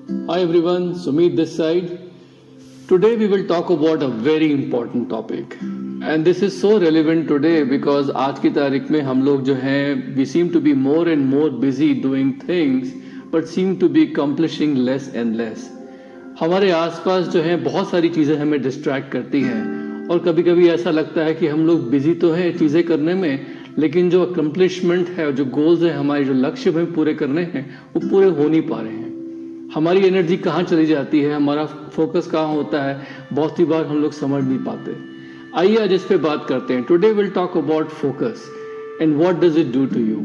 Hi everyone, Sumit this side. Today we will talk about a very important topic. And this is so relevant today because आज की तारीख में हम लोग जो हैं we seem to be more and more busy doing things but seem to be accomplishing less and less. हमारे आसपास जो है बहुत सारी चीज़ें हमें डिस्ट्रैक्ट करती हैं और कभी कभी ऐसा लगता है कि हम लोग बिजी तो हैं चीज़ें करने में, लेकिन जो अकम्पलिशमेंट है, जो गोल्स हैं, हमारे जो लक्ष्य हमें पूरे करने हैं वो पूरे हो नहीं पा रहे हैं। हमारी एनर्जी कहाँ चली जाती है, हमारा फोकस कहाँ होता है, बहुत सी बार हम लोग समझ नहीं पाते। आइए आज इस पे बात करते हैं। Today will talk about focus and what does it do to you.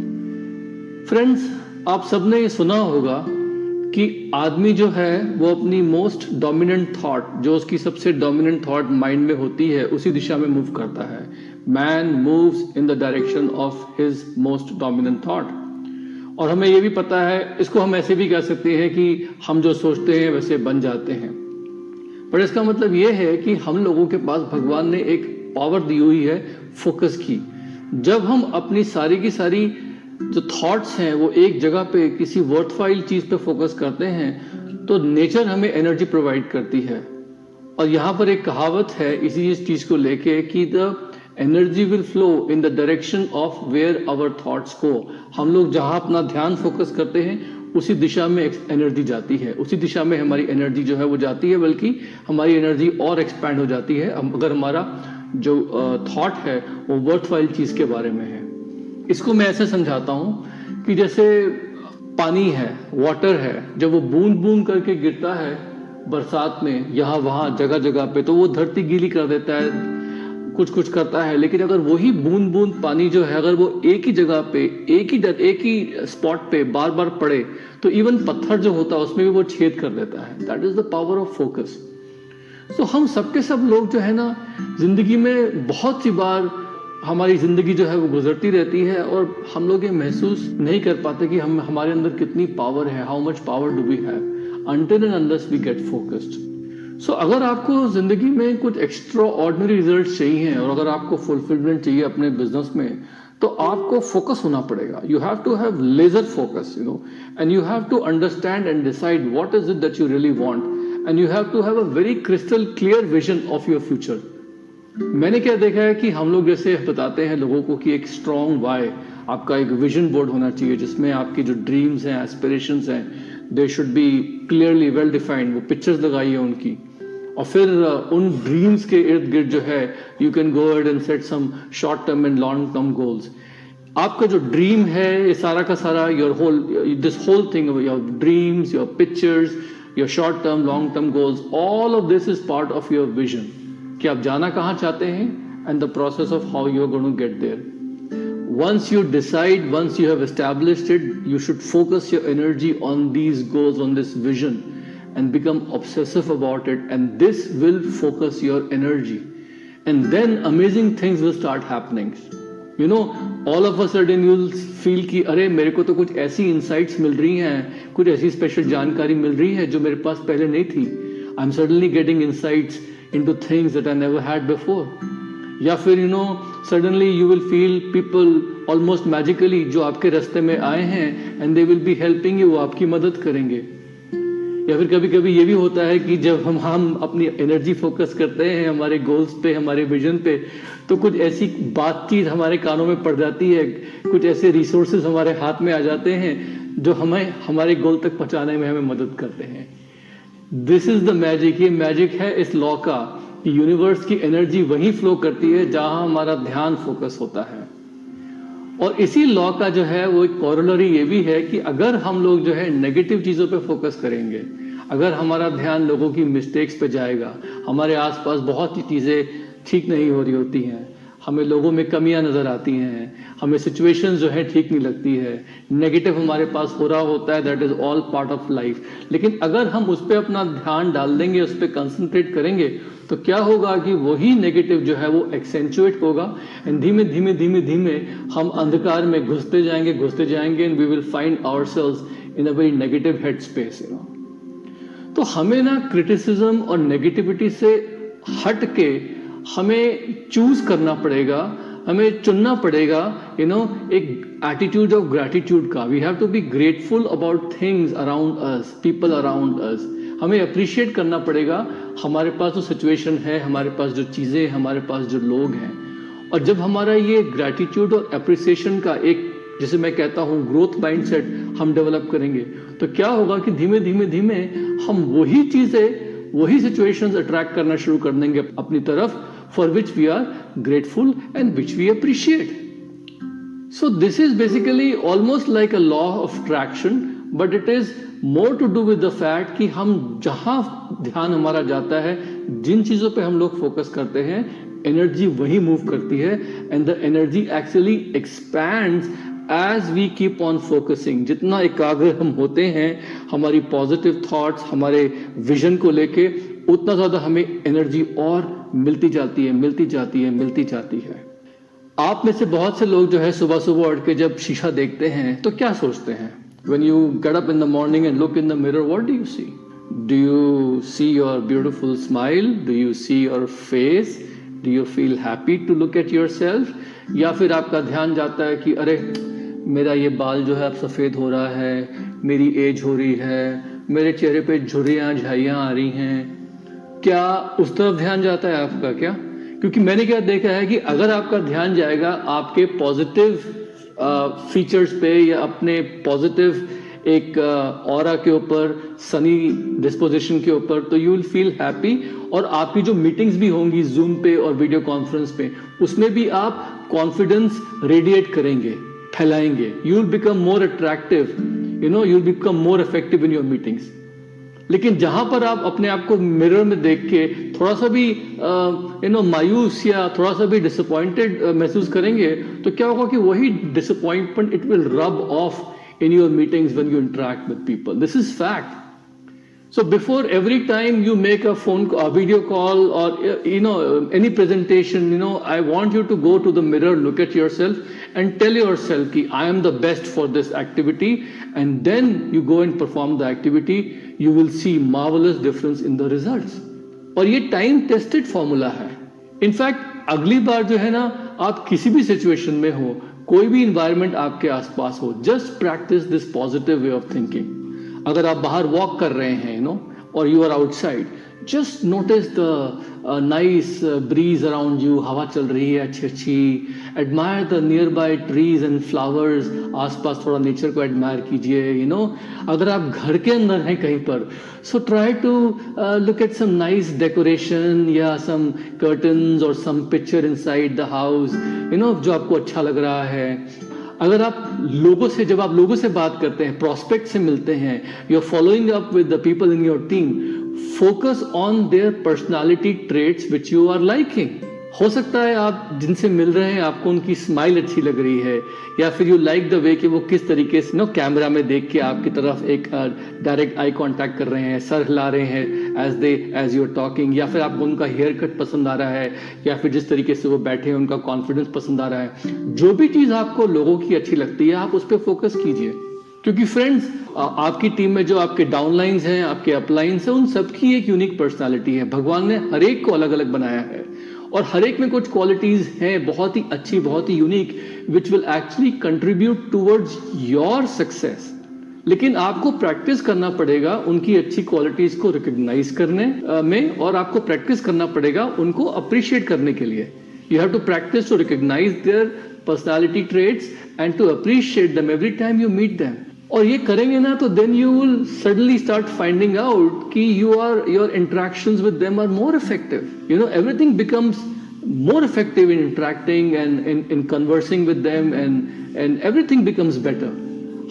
Friends, आप सबने ये सुना होगा कि आदमी जो है वो अपनी मोस्ट डोमिनेंट थॉट, जो उसकी सबसे डोमिनेंट थॉट माइंड में होती है, उसी दिशा में मूव करता है। Man moves in the direction of his most dominant thought. और हमें ये भी पता है, इसको हम ऐसे भी कह सकते हैं कि हम जो सोचते हैं वैसे बन जाते हैं। पर इसका मतलब ये है कि हम लोगों के पास भगवान ने एक पावर दी हुई है फोकस की। जब हम अपनी सारी की सारी जो थॉट्स हैं वो एक जगह पे किसी वर्थफाइल चीज पे फोकस करते हैं तो नेचर हमें एनर्जी प्रोवाइड करती है। और यहाँ पर एक कहावत है इसी चीज को लेके कि the energy will flow in the direction of where our thoughts go. हम लोग जहाँ अपना ध्यान फोकस करते हैं उसी दिशा में एनर्जी जाती है, उसी दिशा में हमारी एनर्जी जो है वो जाती है, बल्कि हमारी एनर्जी और एक्सपैंड हो जाती है अगर हमारा जो थॉट है वो वर्थवाइल चीज के बारे में है। इसको मैं ऐसे समझाता हूँ कि जैसे पानी है, वाटर है, जब वो बूंद बूंद करके गिरता है बरसात में यहाँ वहाँ जगह जगह पे, तो वो धरती गीली कर देता है, कुछ कुछ करता है। लेकिन अगर वही बूंद बूंद पानी जो है अगर वो एक ही जगह पे एक ही स्पॉट पे बार बार पड़े तो इवन पत्थर जो होता है उसमें भी वो छेद कर देता है। That is the power of focus. तो हम सबके सब लोग जो है ना, जिंदगी में बहुत सी बार हमारी जिंदगी जो है वो गुजरती रहती है और हम लोग ये महसूस नहीं कर पाते कि हम हमारे अंदर कितनी पावर है, how much power do we have until and unless we get focused. So अगर आपको जिंदगी में कुछ एक्स्ट्रा ऑर्डिनरी रिजल्ट चाहिए और अगर आपको फुलफिलमेंट चाहिए अपने बिजनेस में, तो आपको फोकस होना पड़ेगा। You have to have laser focus, you know, and you have to understand and decide what is it that you really want, and you have to have a very crystal clear vision of your future. मैंने क्या देखा है कि हम लोग जैसे बताते हैं लोगों को कि एक स्ट्रॉन्ग वाई, आपका एक विजन बोर्ड होना चाहिए जिसमें आपकी जो ड्रीम्स हैं, एस्पिरेशंस हैं, they should be clearly well defined. वो पिक्चर्स लगाई है उनकी, और फिर उन ड्रीम्स के इर्द गिर्द जो है you can go ahead and set some short term and long term goals. आपका जो ड्रीम है ये सारा का सारा, this whole thing, your dreams, your pictures, your short term long term goals, all of this is part of your vision कि आप जाना कहाँ चाहते हैं and the process of how you are going to get there. Once you decide, once you have established it, you should focus your energy on these goals, on this vision, and become obsessive about it, and this will focus your energy, and then amazing things will start happening. You know, all of a sudden you'll feel कि अरे मेरे को तो कुछ ऐसी insights मिल रही हैं, कुछ ऐसी स्पेशल जानकारी मिल रही है जो मेरे पास पहले नहीं थी। I'm suddenly getting insights into things that I never had before. या फिर you know suddenly you will feel people almost magically जो आपके रास्ते में आए हैं and they will be helping you, आपकी मदद करेंगे। या फिर कभी कभी ये भी होता है कि जब हम अपनी एनर्जी फोकस करते हैं हमारे गोल्स पे, हमारे विजन पे, तो कुछ ऐसी बातचीत हमारे कानों में पड़ जाती है, कुछ ऐसे रिसोर्सेज हमारे हाथ में आ जाते हैं जो हमें हमारे गोल तक पहुंचाने में हमें मदद करते हैं। This is the magic. ये मैजिक है इस लॉ का कि यूनिवर्स की एनर्जी वहीं फ्लो करती है जहां हमारा ध्यान फोकस होता है। और इसी लॉ का जो है वो एक कोरोलरी ये भी है कि अगर हम लोग जो है नेगेटिव चीजों पे फोकस करेंगे, अगर हमारा ध्यान लोगों की मिस्टेक्स पे जाएगा, हमारे आसपास बहुत सी चीजें ठीक नहीं हो रही होती हैं, हमें लोगों में कमियां नजर आती हैं, हमें सिचुएशंस जो है ठीक नहीं लगती है, नेगेटिव हमारे पास हो रहा होता है, that is all part of life. लेकिन अगर हम उस पर अपना ध्यान डाल देंगे, उस पर कंसंट्रेट करेंगे, तो क्या होगा कि वही नेगेटिव जो है वो एक्सेंचुएट होगा एंड धीमे धीमे धीमे धीमे हम अंधकार में घुसते जाएंगे and we will find ourselves in a very negative head space, you know. तो हमें ना क्रिटिसिज्म और नेगेटिविटी से हट के हमें चूज करना पड़ेगा हमें चुनना पड़ेगा एक एटीट्यूड ऑफ ग्रैटिट्यूड का। We have to be grateful about things around us, people around us. हमें अप्रिशिएट करना पड़ेगा हमारे पास जो सिचुएशन है, हमारे पास जो चीज़ें, हमारे पास जो लोग हैं। और जब हमारा ये ग्रैटिट्यूड और अप्रिसिएशन का एक, जैसे मैं कहता हूँ, ग्रोथ माइंडसेट हम डेवलप करेंगे, तो क्या होगा कि धीमे धीमे धीमे हम वही चीज़ें, वही सिचुएशंस अट्रैक्ट करना शुरू कर देंगे अपनी तरफ, for which we are grateful and which we appreciate. So this is basically almost like a law of attraction, but it is more to do with the fact कि हम जहाँ ध्यान हमारा जाता है, जिन चीज़ों पे हम लोग फोकस करते हैं, एनर्जी वही मूव करती है, and the energy actually expands as we keep on focusing। जितना एकाग्र हम होते हैं हमारी पॉजिटिव थॉट्स, हमारे विजन को लेके, उतना ज़्यादा हमें एनर्जी और मिलती जाती है, मिलती जाती है, मिलती जाती है। आप में से बहुत से लोग जो है सुबह सुबह उठ के जब शीशा देखते हैं तो क्या सोचते हैं? When you get up in the morning and look in the mirror, what do you see? Do you see your beautiful smile? Do you see your face? Do you feel happy to look at yourself? या फिर आपका ध्यान जाता है कि अरे मेरा ये बाल जो है अब सफ़ेद हो रहा है, मेरी एज हो रही है, मेरे चेहरे पे झुर्रियाँ झाइयाँ आ रही हैं। क्या उस तरफ ध्यान जाता है आपका क्या? क्योंकि मैंने क्या देखा है कि अगर आपका ध्यान जाएगा आपके पॉजिटिव फीचर्स पे या अपने पॉजिटिव एक ऑरा के ऊपर, सनी डिस्पोजिशन के ऊपर, तो यू विल फील हैप्पी। और आपकी जो मीटिंग्स भी होंगी जूम पे और वीडियो कॉन्फ्रेंस पे, उसमें भी आप कॉन्फिडेंस रेडिएट करेंगे, फैलाएंगे। You will become more attractive, you will become more effective in your meetings. लेकिन जहां पर आप अपने आप को मिरर में देख के थोड़ा सा भी मायूस या थोड़ा सा भी डिसअपॉइंटेड महसूस करेंगे, तो क्या होगा कि वही disappointment it will rub off in your meetings when you interact with people. This is fact. So before every time you make a video call or any presentation, I want you to go to the mirror, look at yourself and tell yourself कि I am the best for this activity, and then you go and perform the activity. You will see marvelous difference in the results. और ये time tested formula है। In fact अगली बार जो है ना, आप किसी भी situation में हो, कोई भी environment आपके आसपास हो, just practice this positive way of thinking। अगर आप बाहर वॉक कर रहे हैं और you are outside, just notice the nice breeze around you, हवा चल रही है अच्छी अच्छी। Admire the nearby trees and flowers, आसपास थोड़ा नेचर को एडमायर कीजिए। अगर आप घर के अंदर हैं कहीं पर, so try to look at some nice decoration या सम कर्टन्स और some picture inside the house, जो आपको अच्छा लग रहा है। अगर आप जब आप लोगों से बात करते हैं, प्रोस्पेक्ट से मिलते हैं, you are following up with the people in your team, focus on their personality traits which you are liking. हो सकता है आप जिनसे मिल रहे हैं आपको उनकी स्माइल अच्छी लग रही है, या फिर यू लाइक द वे कि वो किस तरीके से कैमरा में देख के आपकी तरफ एक डायरेक्ट आई कांटेक्ट कर रहे हैं, सर हिला रहे हैं एज यू आर टॉकिंग, या फिर आपको उनका हेयर कट पसंद आ रहा है, या फिर जिस तरीके से वो बैठे हैं उनका कॉन्फिडेंस पसंद आ रहा है। जो भी चीज़ आपको लोगों की अच्छी लगती है आप उस पर फोकस कीजिए। क्योंकि फ्रेंड्स, आपकी टीम में जो आपके डाउनलाइंस हैं, आपके अपलाइंस हैं, उन सबकी एक यूनिक पर्सनालिटी है। भगवान ने हर एक को अलग अलग बनाया है और हर एक में कुछ क्वालिटीज हैं बहुत ही अच्छी, बहुत ही unique, which will actually contribute towards your success. लेकिन आपको प्रैक्टिस करना पड़ेगा उनकी अच्छी क्वालिटीज को रिकॉग्नाइज करने में, और आपको प्रैक्टिस करना पड़ेगा उनको अप्रिशिएट करने के लिए। You have to practice to recognise their personality traits and to appreciate them every time you meet them. और ये करेंगे ना तो then you will suddenly start finding out कि your interactions with them are more effective. Everything becomes more effective in interacting and in conversing with them, and everything becomes better.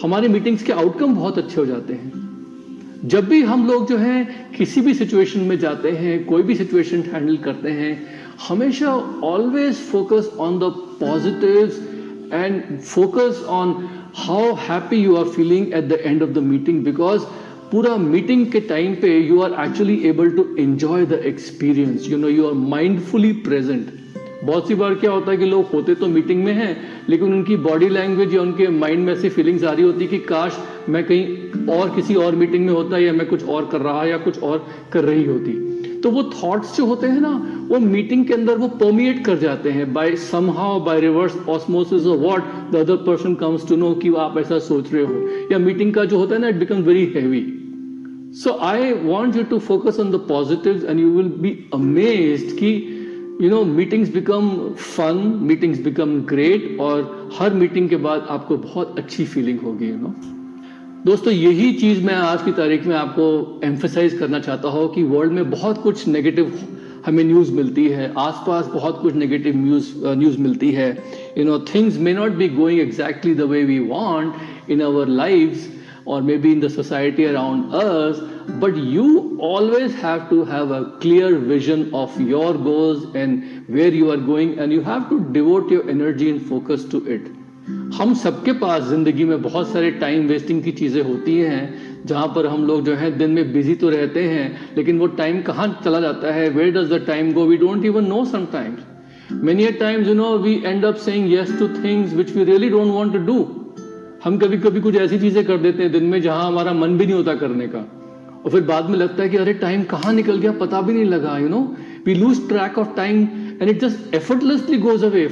हमारे meetings के outcome बहुत अच्छे हो जाते हैं। जब भी हम लोग जो है किसी भी सिचुएशन में जाते हैं, कोई भी सिचुएशन हैंडल करते हैं, हमेशा always focus on the positives and focus on how happy you are feeling at the end of the meeting, because पूरा मीटिंग के टाइम पे you are actually able to enjoy the experience, you are mindfully present. बहुत सी बार क्या होता है कि लोग होते तो मीटिंग में हैं, लेकिन उनकी बॉडी लैंग्वेज या उनके माइंड में ऐसी फीलिंग्स आ रही होती कि काश मैं कहीं और किसी और मीटिंग में होता, या मैं कुछ और कर रहा या कुछ और कर रही होती। तो वो थॉट्स जो होते हैं ना, वो मीटिंग के अंदर वो परमिएट कर जाते हैं by somehow by reverse osmosis और what the other person comes to know कि आप ऐसा सोच रहे हो, या मीटिंग का जो होता है ना, it become very heavy. So I want you to focus on the positives and you will be amazed कि meetings become fun, meetings become great और हर मीटिंग के बाद आपको बहुत अच्छी फीलिंग होगी. दोस्तों, यही चीज मैं आज की तारीख में आपको एम्फेसाइज करना चाहता हूँ कि वर्ल्ड में बहुत कुछ नेगेटिव हमें न्यूज मिलती है, आसपास बहुत कुछ नेगेटिव न्यूज मिलती है. Things may not be going exactly the way we want in our lives or maybe in the society around us, but you always have to have a clear vision of your goals and where you are going, and you have to devote your energy and focus to it. हम सबके पास जिंदगी में बहुत सारे time wasting की चीजें होती हैं, जहां पर हम लोग जो है दिन में बिजी तो रहते हैं, लेकिन वो टाइम कहाँ चला जाता है, where does the time go, we don't even know sometimes. Many a times we end up saying yes to things which we really don't want to do. हम कभी कभी कुछ ऐसी चीजें कर देते हैं दिन में जहां हमारा मन भी नहीं होता करने का, और फिर बाद में लगता है कि अरे टाइम कहाँ निकल गया, पता भी नहीं लगा. We lose track of time and it just effortlessly goes away.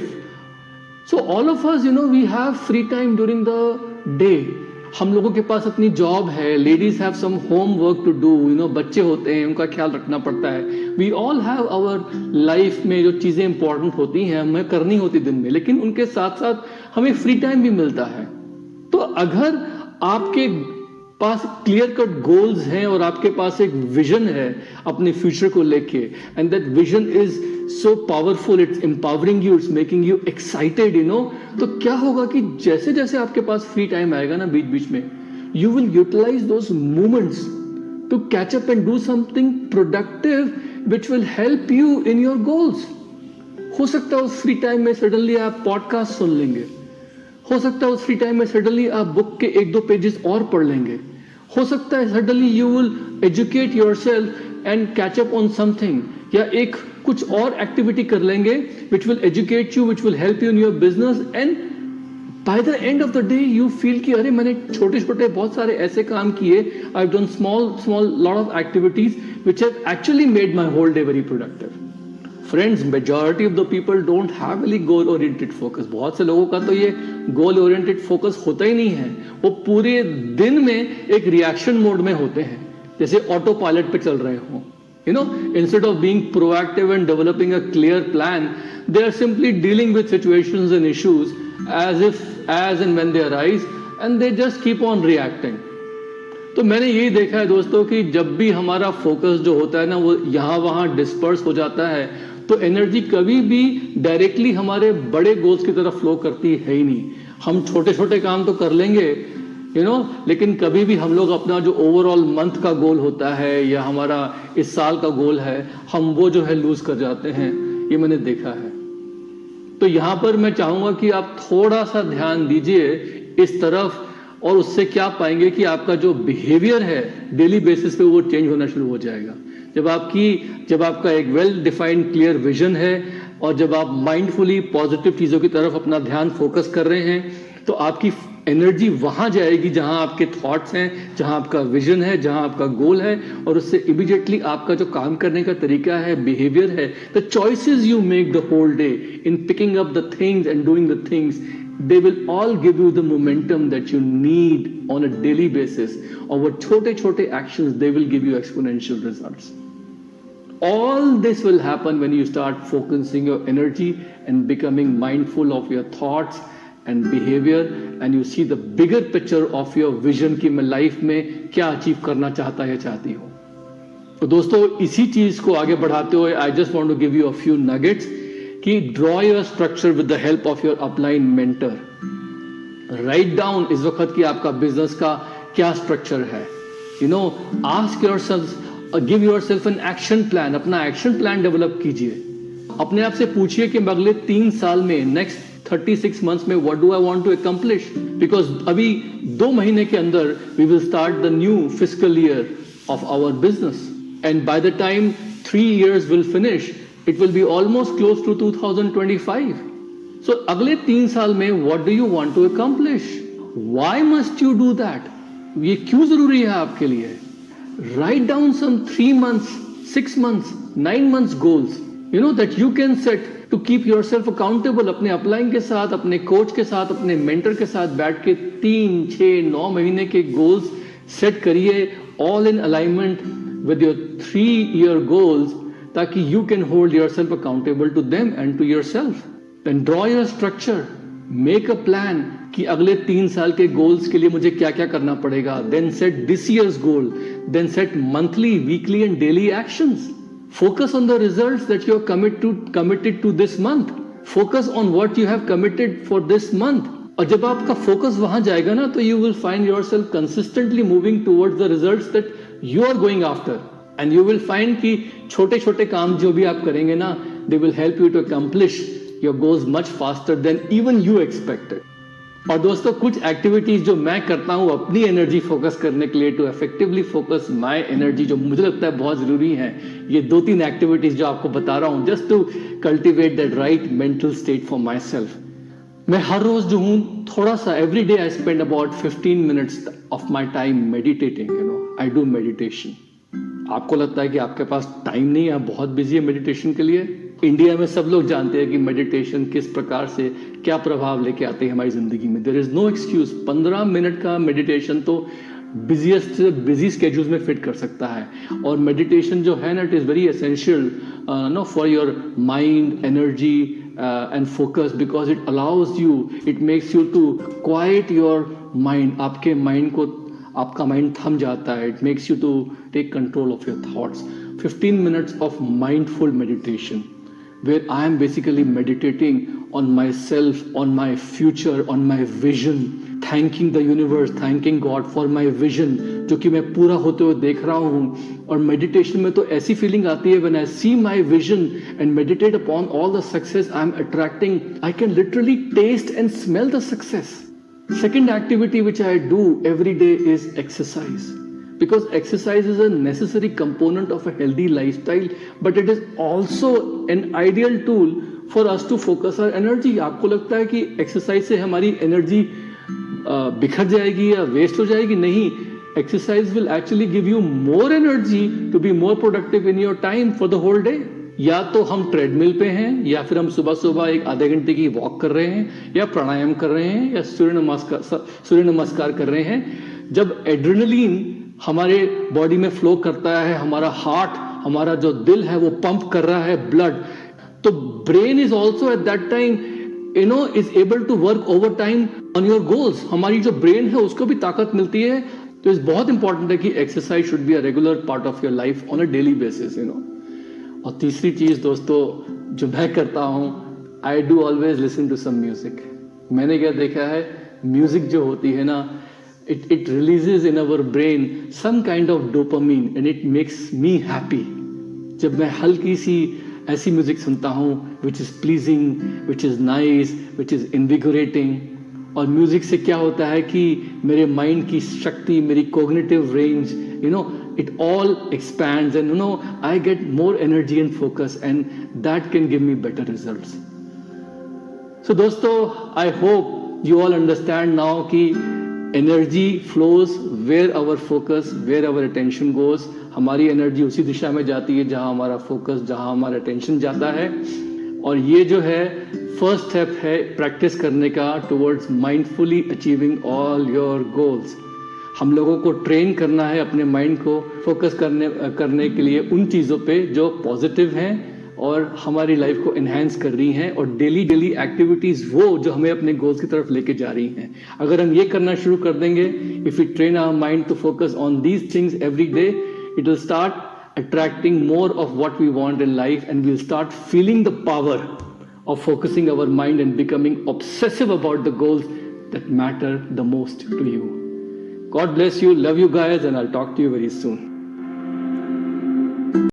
So all of us we have free time during the day. हम लोगों के पास अपनी जॉब है, ladies have some homework to do, बच्चे होते हैं, उनका ख्याल रखना पड़ता है. We all have our life में जो चीजें इंपॉर्टेंट होती हैं हमें करनी होती दिन में, लेकिन उनके साथ साथ हमें फ्री टाइम भी मिलता है. तो अगर आपके पास क्लियर कट गोल्स हैं और आपके पास एक विजन है अपने फ्यूचर को लेके, and that vision is so powerful, it's empowering you, it's making you excited, तो क्या होगा कि जैसे जैसे आपके पास फ्री टाइम आएगा ना बीच बीच में, you will utilize those moments to catch up and do something productive which will help you in your goals. हो सकता है उस फ्री टाइम में सडनली आप पॉडकास्ट सुन लेंगे, हो सकता है उस फ्री टाइम में सडनली आप बुक के 1-2 पेजेस और पढ़ लेंगे, हो सकता है suddenly you will educate yourself and catch up on something, या एक कुछ और एक्टिविटी कर लेंगे which will educate you, which will help you in your business, and by the end of the day you feel कि अरे मैंने छोटे छोटे बहुत सारे ऐसे काम किए, I have done small lot of activities which have actually made my whole day very productive. Friends, majority of the people don't have any goal oriented focus. बहुत से लोगों का तो ये गोल ओरिएंटेड फोकस होता ही नहीं है. वो पूरे दिन में एक रिएक्शन मोड में होते हैं, जैसे ऑटो पायलट पे चल रहे हो. Instead of being proactive and developing a clear plan, they are simply dealing with situations and issues as and when they arise, and they just keep on reacting. तो मैंने यही देखा है दोस्तों कि जब भी हमारा फोकस जो होता है ना वो यहाँ वहाँ डिस्पर्स हो जाता है, तो एनर्जी कभी भी डायरेक्टली हमारे बड़े गोल्स की तरफ फ्लो करती है ही नहीं. हम छोटे छोटे काम तो कर लेंगे लेकिन कभी भी हम लोग अपना जो ओवरऑल मंथ का गोल होता है या हमारा इस साल का गोल है, हम वो जो है लूज कर जाते हैं. ये मैंने देखा है. तो यहाँ पर मैं चाहूंगा कि आप थोड़ा सा ध्यान दीजिए इस तरफ, और उससे क्या पाएंगे कि आपका जो बिहेवियर है डेली बेसिस पे वो चेंज होना शुरू हो जाएगा. जब आपका एक वेल डिफाइंड क्लियर विजन है और जब आप माइंडफुली पॉजिटिव चीजों की तरफ अपना ध्यान फोकस कर रहे हैं, तो आपकी एनर्जी वहां जाएगी जहां आपके थॉट्स हैं, जहां आपका विजन है, जहां आपका गोल है, और उससे इमीडिएटली आपका जो काम करने का तरीका है, बिहेवियर है, the choices you make the whole day in picking up the things and doing the things, they will all give you the momentum that you need on a daily basis. और वो छोटे छोटे actions, they will give you exponential results. All this will happen when you start focusing your energy and becoming mindful of your thoughts and behavior, and you see the bigger picture of your vision कि मैं life में क्या achieve करना चाहता है, चाहती हूँ. तो दोस्तों, इसी चीज को आगे बढ़ाते हुए I just want to give you a few nuggets कि draw your structure with the help of your upline mentor. Write down इस वक्त कि आपका बिजनेस का क्या स्ट्रक्चर है. Ask yourself, give yourself an action plan. अपना एक्शन प्लान डेवलप कीजिए. अपने आप से पूछिए कि मैं अगले 3 साल में, नेक्स्ट 36 मंथ्स में what do I want to accomplish. Because अभी 2 महीने के अंदर we will start the new fiscal year of our business, and by the time 3 years will finish, it will be almost close to 2025. So अगले 3 साल में what do you want to accomplish? Why must you do that? ये क्यों जरूरी है आपके लिए? Write down some 3 months, 6 months, 9 months goals. you know that you can set to keep yourself accountable. अपने अपलाइन के साथ, अपने कोच के साथ, अपने मेंटर के साथ बैठ के 3, 6, 9 महीने के गोल्स सेट करिए, all in alignment with your 3-year goals, ताकि you can hold yourself accountable to them and to yourself. Then draw your structure, make a plan कि अगले 3 साल के गोल्स के लिए मुझे क्या क्या करना पड़ेगा. Then set this year's goal, then set monthly, weekly and daily actions. Focus on the results that you are committed to this month. Focus on what you have committed for this month. और जब आपका focus वहां जाएगा ना, तो you will find yourself consistently moving towards the results that you are going after. And you will find कि छोटे छोटे काम जो भी आप करेंगे ना, they will help you to accomplish your goals much faster than even you expected. और दोस्तों, कुछ एक्टिविटीज जो मैं करता हूं अपनी एनर्जी फोकस करने के लिए, to effectively focus my energy, जो मुझे लगता है बहुत जरूरी है, ये 2-3 एक्टिविटीज जो आपको बता रहा हूं, just to cultivate that right mental state for myself. मैं हर रोज जो हूं थोड़ा सा, every day I spend about 15 minutes of my time meditating. You know, I do meditation. आपको लगता है कि आपके पास टाइम नहीं है, आप बहुत बिजी है मेडिटेशन के लिए. इंडिया में सब लोग जानते हैं कि मेडिटेशन किस प्रकार से क्या प्रभाव लेके आते हैं हमारी जिंदगी में. There is no excuse. 15 minute का मेडिटेशन तो बिजीएस्ट से बिजी स्केड्यूल्स में फिट कर सकता है. और मेडिटेशन जो है ना, it is very essential no for your mind, energy and focus, because it allows you, it makes you to quiet your mind. आपके माइंड को, आपका माइंड थम जाता है. It makes you to take control of your thoughts. 15 minutes of mindful meditation, where I am basically meditating on myself, on my future, on my vision, thanking the universe, thanking God for my vision, जो कि मैं पूरा होते हुए देख रहा हूँ. और मेडिटेशन में तो ऐसी फीलिंग आती है, when I see my vision and meditate upon all the success I am attracting, I can literally taste and smell the success. Second activity which I do every day is exercise. Because exercise is a necessary component of a healthy lifestyle, but it is also an ideal tool for us to focus our energy. आपको लगता है कि exercise से हमारी energy बिखर जाएगी या waste हो जाएगी? नहीं. Exercise will actually give you more energy to be more productive in your time for the whole day. या तो हम ट्रेडमिल पे हैं, या फिर हम सुबह सुबह एक आधे घंटे की वॉक कर रहे हैं, या प्राणायाम कर रहे हैं, या सूर्य नमस्कार कर रहे हैं. जब एड्रेनलिन हमारे बॉडी में फ्लो करता है, हमारा हार्ट, हमारा जो दिल है वो पंप कर रहा है ब्लड, तो brain is also at that time is able to work overtime on your goals. हमारी जो ब्रेन है उसको भी ताकत मिलती है. तो इस बहुत इंपॉर्टेंट है कि exercise should be a regular part of your life on a daily basis. और तीसरी चीज दोस्तों जो मैं करता हूं, I do always listen to some music. मैंने क्या देखा है, म्यूजिक जो होती है ना, it releases in our brain some kind of dopamine and it makes me happy. जब मैं हल्की सी ऐसी म्यूजिक सुनता हूँ which is pleasing, which is nice, which is invigorating, और म्यूजिक से क्या होता है कि मेरे माइंड की शक्ति, मेरी cognitive range, it all expands and I get more energy and focus, and that can give me better results. So दोस्तों, I hope you all understand now कि energy flows where our focus, where our attention goes. हमारी energy उसी दिशा में जाती है जहां हमारा फोकस, जहां हमारा अटेंशन जाता है. और ये जो है फर्स्ट स्टेप है प्रैक्टिस करने का towards mindfully achieving all your goals. हम लोगों को ट्रेन करना है अपने माइंड को फोकस करने के लिए उन चीज़ों पे जो पॉजिटिव हैं और हमारी लाइफ को एनहांस कर रही हैं, और डेली एक्टिविटीज वो जो हमें अपने गोल्स की तरफ लेके जा रही हैं. अगर हम ये करना शुरू कर देंगे, if we train our mind to focus on these things every day, it will start attracting more of what we want in life, and we will start feeling the power of focusing our mind and becoming obsessive about the goals that matter the most to you. God bless you, love you guys, and I'll talk to you very soon.